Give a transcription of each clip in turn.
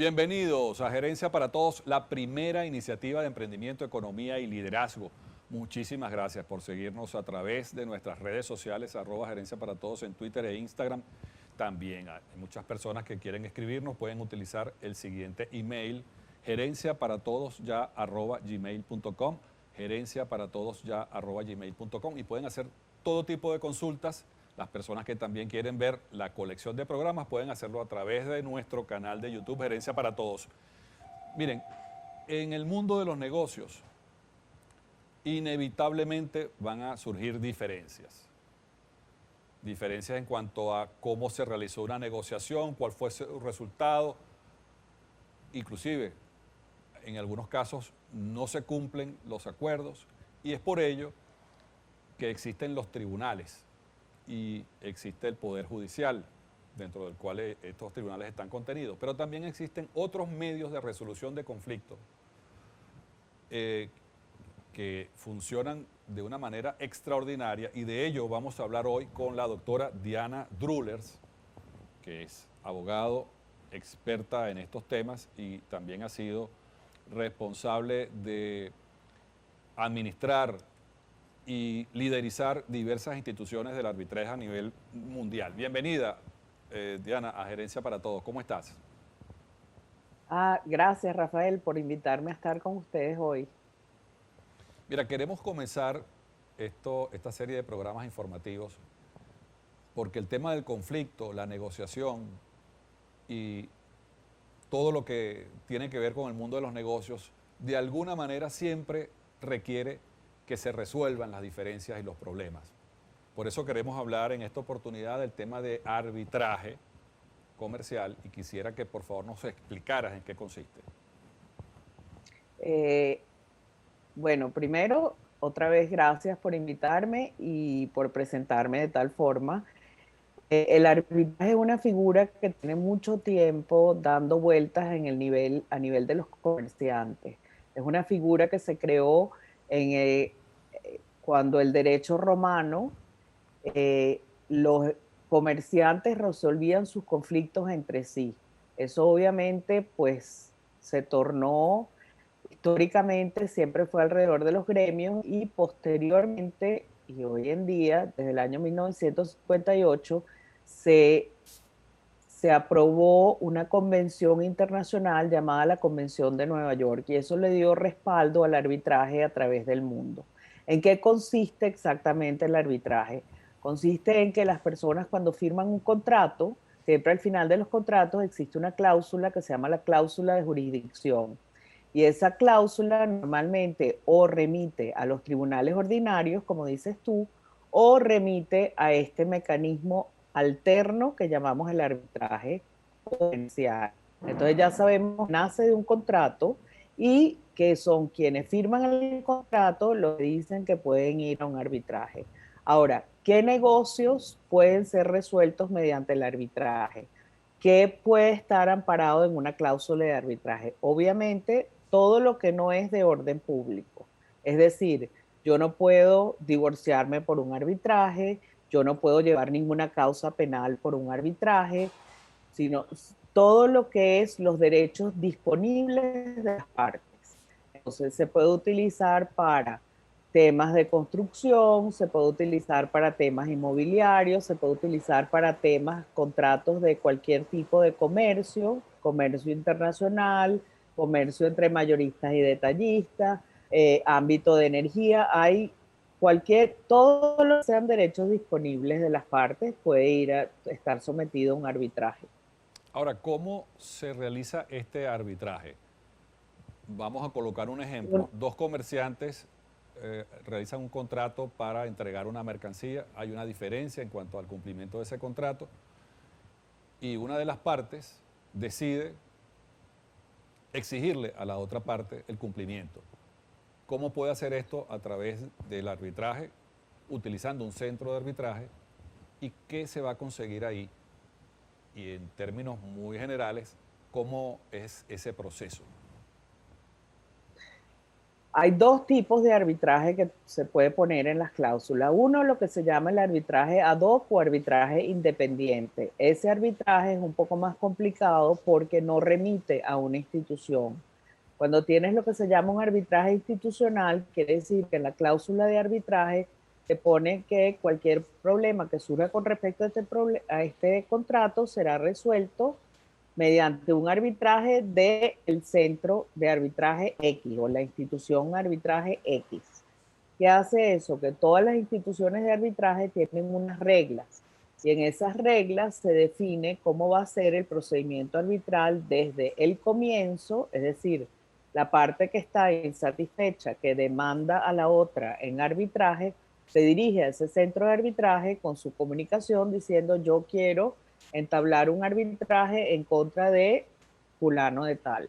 Bienvenidos a Gerencia para Todos, la primera iniciativa de emprendimiento, economía y liderazgo. Muchísimas gracias por seguirnos a través de nuestras redes sociales, @Gerencia para Todos en Twitter e Instagram. También hay muchas personas que quieren escribirnos, pueden utilizar el siguiente email, gerenciaparatodosya@gmail.com, gerenciaparatodosya@gmail.com, y pueden hacer todo tipo de consultas. Las personas que también quieren ver la colección de programas pueden hacerlo a través de nuestro canal de YouTube, Gerencia para Todos. Miren, en el mundo de los negocios, inevitablemente van a surgir diferencias. Diferencias en cuanto a cómo se realizó una negociación, cuál fue su resultado. Inclusive, en algunos casos no se cumplen los acuerdos y es por ello que existen los tribunales y existe el Poder Judicial, dentro del cual estos tribunales están contenidos. Pero también existen otros medios de resolución de conflictos que funcionan de una manera extraordinaria, y de ello vamos a hablar hoy con la doctora Diana Drullers, que es abogado, experta en estos temas y también ha sido responsable de administrar y liderizar diversas instituciones del arbitraje a nivel mundial. Bienvenida, Diana, a Gerencia para Todos. ¿Cómo estás? Gracias, Rafael, por invitarme a estar con ustedes hoy. Mira, queremos comenzar esta serie de programas informativos porque el tema del conflicto, la negociación y todo lo que tiene que ver con el mundo de los negocios, de alguna manera siempre requiere que se resuelvan las diferencias y los problemas. Por eso queremos hablar en esta oportunidad del tema de arbitraje comercial y quisiera que por favor nos explicaras en qué consiste. Eh, bueno, primero, otra vez gracias por invitarme y por presentarme de tal forma. El arbitraje es una figura que tiene mucho tiempo dando vueltas a nivel de los comerciantes. Es una figura que se creó cuando el derecho romano, los comerciantes resolvían sus conflictos entre sí. Eso obviamente pues se tornó, históricamente siempre fue alrededor de los gremios y posteriormente y hoy en día, desde el año 1958, se, se aprobó una convención internacional llamada la Convención de Nueva York y eso le dio respaldo al arbitraje a través del mundo. ¿En qué consiste exactamente el arbitraje? Consiste en que las personas cuando firman un contrato, siempre al final de los contratos existe una cláusula que se llama la cláusula de jurisdicción. Y esa cláusula normalmente o remite a los tribunales ordinarios, como dices tú, o remite a este mecanismo alterno que llamamos el arbitraje comercial. Entonces ya sabemos, nace de un contrato y que son quienes firman el contrato los que dicen que pueden ir a un arbitraje. Ahora, ¿qué negocios pueden ser resueltos mediante el arbitraje? ¿Qué puede estar amparado en una cláusula de arbitraje? Obviamente, todo lo que no es de orden público. Es decir, yo no puedo divorciarme por un arbitraje, yo no puedo llevar ninguna causa penal por un arbitraje, sino todo lo que es los derechos disponibles de las partes. Entonces se puede utilizar para temas de construcción, se puede utilizar para temas inmobiliarios, se puede utilizar para temas, contratos de cualquier tipo de comercio, comercio internacional, comercio entre mayoristas y detallistas, ámbito de energía, hay todo lo que sean derechos disponibles de las partes puede ir a estar sometido a un arbitraje. Ahora, ¿cómo se realiza este arbitraje? Vamos a colocar un ejemplo. Dos comerciantes realizan un contrato para entregar una mercancía. Hay una diferencia en cuanto al cumplimiento de ese contrato y una de las partes decide exigirle a la otra parte el cumplimiento. ¿Cómo puede hacer esto? A través del arbitraje, utilizando un centro de arbitraje. ¿Y qué se va a conseguir ahí? Y en términos muy generales, ¿cómo es ese proceso? Hay dos tipos de arbitraje que se puede poner en las cláusulas. Uno, lo que se llama el arbitraje ad hoc o arbitraje independiente. Ese arbitraje es un poco más complicado porque no remite a una institución. Cuando tienes lo que se llama un arbitraje institucional, quiere decir que en la cláusula de arbitraje te pone que cualquier problema que surja con respecto a este contrato será resuelto mediante un arbitraje del centro de arbitraje X o la institución arbitraje X. ¿Qué hace eso? Que todas las instituciones de arbitraje tienen unas reglas y en esas reglas se define cómo va a ser el procedimiento arbitral desde el comienzo, es decir, la parte que está insatisfecha, que demanda a la otra en arbitraje, se dirige a ese centro de arbitraje con su comunicación diciendo yo quiero entablar un arbitraje en contra de fulano de tal.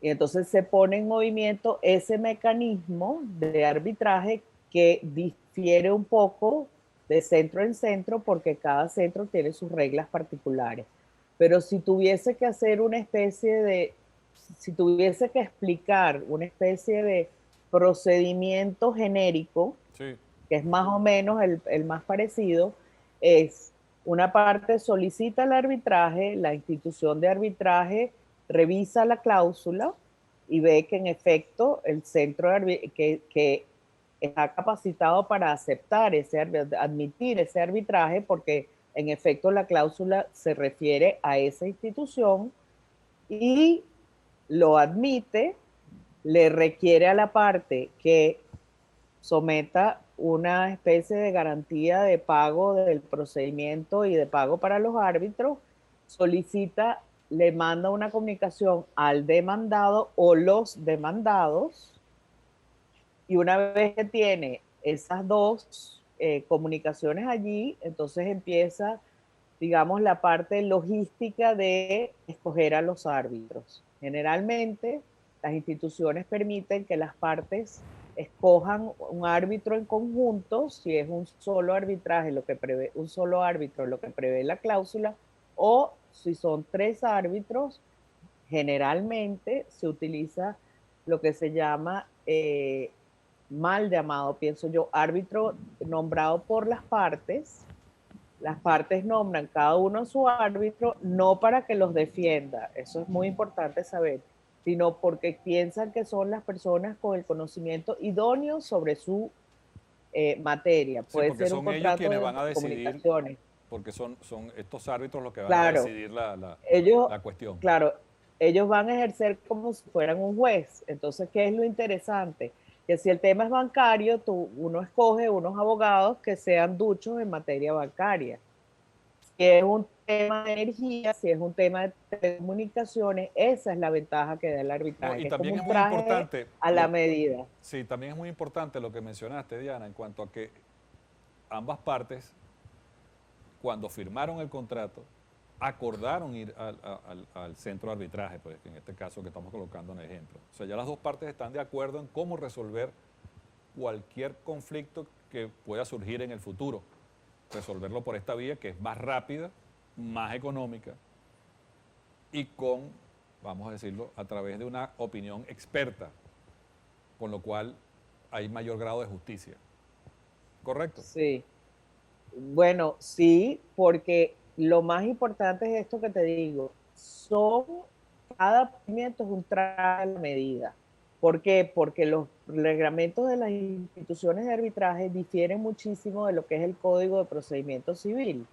Y entonces se pone en movimiento ese mecanismo de arbitraje que difiere un poco de centro en centro porque cada centro tiene sus reglas particulares. Pero si tuviese que hacer una especie de, si tuviese que explicar una especie de procedimiento genérico, Sí. que es más o menos el más parecido, es una parte solicita el arbitraje, la institución de arbitraje revisa la cláusula y ve que en efecto el centro que está capacitado para aceptar admitir ese arbitraje, porque en efecto la cláusula se refiere a esa institución y lo admite, le requiere a la parte que someta una especie de garantía de pago del procedimiento y de pago para los árbitros, solicita, le manda una comunicación al demandado o los demandados y una vez que tiene esas dos comunicaciones allí, entonces empieza, digamos, la parte logística de escoger a los árbitros. Generalmente, las instituciones permiten que las partes escojan un árbitro en conjunto, si es un solo arbitraje, lo que prevé, un solo árbitro, lo que prevé la cláusula, o si son tres árbitros, generalmente se utiliza lo que se llama mal llamado, pienso yo, árbitro nombrado por las partes nombran cada uno su árbitro, no para que los defienda, eso es muy importante saber, sino porque piensan que son las personas con el conocimiento idóneo sobre su materia. Sí, Puede porque ser un son ellos contrato quienes de van a decidir, comunicaciones. porque son estos árbitros los que van a Claro, decidir ellos, la cuestión. claro, ellos van a ejercer como si fueran un juez. Entonces, ¿qué es lo interesante? Que si el tema es bancario, uno escoge unos abogados que sean duchos en materia bancaria. Si es un tema de energía, si es un tema de telecomunicaciones, esa es la ventaja que da el No, arbitraje, y que es como también es un muy traje importante, a la medida. sí, también es muy importante lo que mencionaste, Diana, en cuanto a que ambas partes, cuando firmaron el contrato, acordaron ir al centro de arbitraje, pues en este caso que estamos colocando en ejemplo. O sea, ya las dos partes están de acuerdo en cómo resolver cualquier conflicto que pueda surgir en el futuro. Resolverlo por esta vía que es más rápida, más económica y con, vamos a decirlo, a través de una opinión experta, con lo cual hay mayor grado de justicia. ¿Correcto? Sí. Bueno, sí, porque lo más importante es esto que te digo. Cada procedimiento es un traje a la medida. ¿Por qué? Porque los reglamentos de las instituciones de arbitraje difieren muchísimo de lo que es el Código de Procedimiento Civil.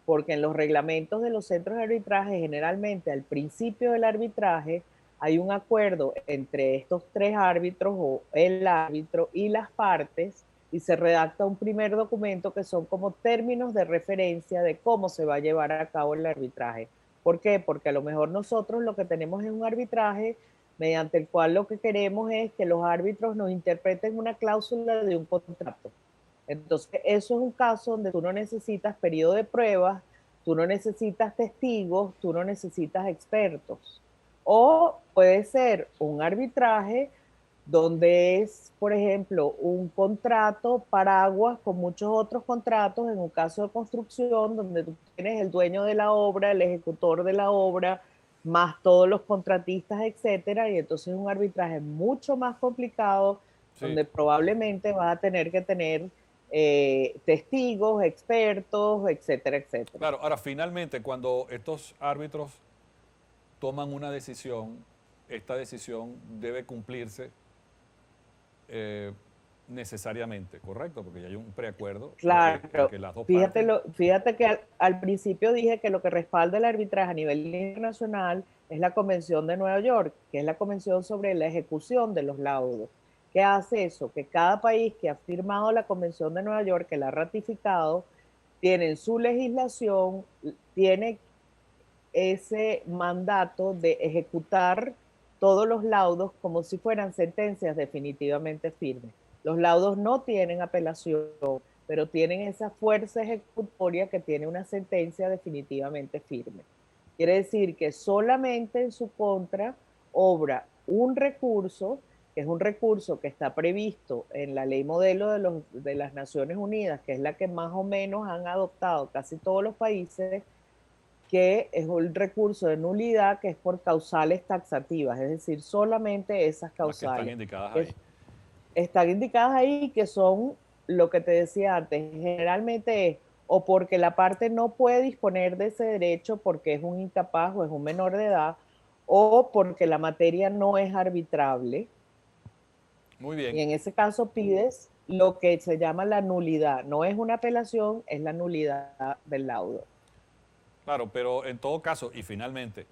Porque en los reglamentos de los centros de arbitraje, generalmente al principio del arbitraje, hay un acuerdo entre estos tres árbitros o el árbitro y las partes y se redacta un primer documento que son como términos de referencia de cómo se va a llevar a cabo el arbitraje. ¿Por qué? Porque a lo mejor nosotros lo que tenemos es un arbitraje mediante el cual lo que queremos es que los árbitros nos interpreten una cláusula de un contrato. Entonces, eso es un caso donde tú no necesitas periodo de pruebas, tú no necesitas testigos, tú no necesitas expertos. O puede ser un arbitraje donde es, por ejemplo, un contrato paraguas con muchos otros contratos, en un caso de construcción, donde tú tienes el dueño de la obra, el ejecutor de la obra, más todos los contratistas, etcétera, y entonces es un arbitraje mucho más complicado, Sí, donde probablemente vas a tener que tener testigos, expertos, etcétera, etcétera. claro. Ahora, finalmente, cuando estos árbitros toman una decisión, esta decisión debe cumplirse eh, necesariamente, ¿correcto? Porque ya hay un preacuerdo en Claro, que las dos fíjate, partes, fíjate que al principio dije que lo que respalda el arbitraje a nivel internacional es la Convención de Nueva York, que es la Convención sobre la ejecución de los laudos. ¿Qué hace eso? Que cada país que ha firmado la Convención de Nueva York, que la ha ratificado, tiene en su legislación, tiene ese mandato de ejecutar todos los laudos como si fueran sentencias definitivamente firmes. Los laudos no tienen apelación, pero tienen esa fuerza ejecutoria que tiene una sentencia definitivamente firme. Quiere decir que solamente en su contra obra un recurso, que es un recurso que está previsto en la ley modelo de las Naciones Unidas, que es la que más o menos han adoptado casi todos los países, que es un recurso de nulidad que es por causales taxativas, es decir, solamente esas las que están causales indicadas que ahí. están indicadas ahí, que son lo que te decía antes, generalmente es o porque la parte no puede disponer de ese derecho porque es un incapaz o es un menor de edad, o porque la materia no es arbitrable, Muy y bien. en ese caso pides lo que se llama la nulidad. No es una apelación, es la nulidad del laudo. Claro, pero en todo caso, y finalmente,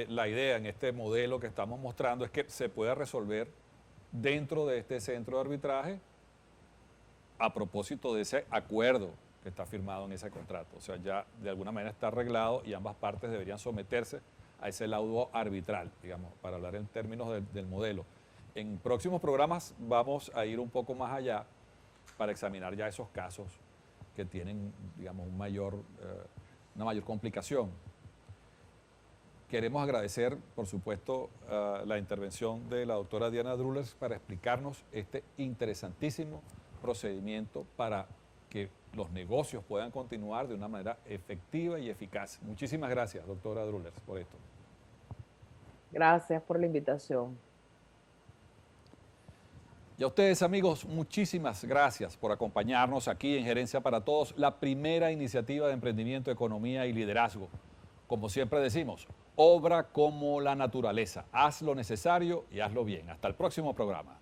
la idea en este modelo que estamos mostrando es que se pueda resolver dentro de este centro de arbitraje a propósito de ese acuerdo que está firmado en ese contrato. O sea, ya de alguna manera está arreglado y ambas partes deberían someterse a ese laudo arbitral, digamos, para hablar en términos del modelo. En próximos programas vamos a ir un poco más allá para examinar ya esos casos que tienen, digamos, una mayor complicación. Queremos agradecer, por supuesto, la intervención de la doctora Diana Drullers para explicarnos este interesantísimo procedimiento para que los negocios puedan continuar de una manera efectiva y eficaz. Muchísimas gracias, doctora Drullers, por esto. Gracias por la invitación. Y a ustedes, amigos, muchísimas gracias por acompañarnos aquí en Gerencia para Todos, la primera iniciativa de emprendimiento, economía y liderazgo. Como siempre decimos, obra como la naturaleza. Haz lo necesario y hazlo bien. Hasta el próximo programa.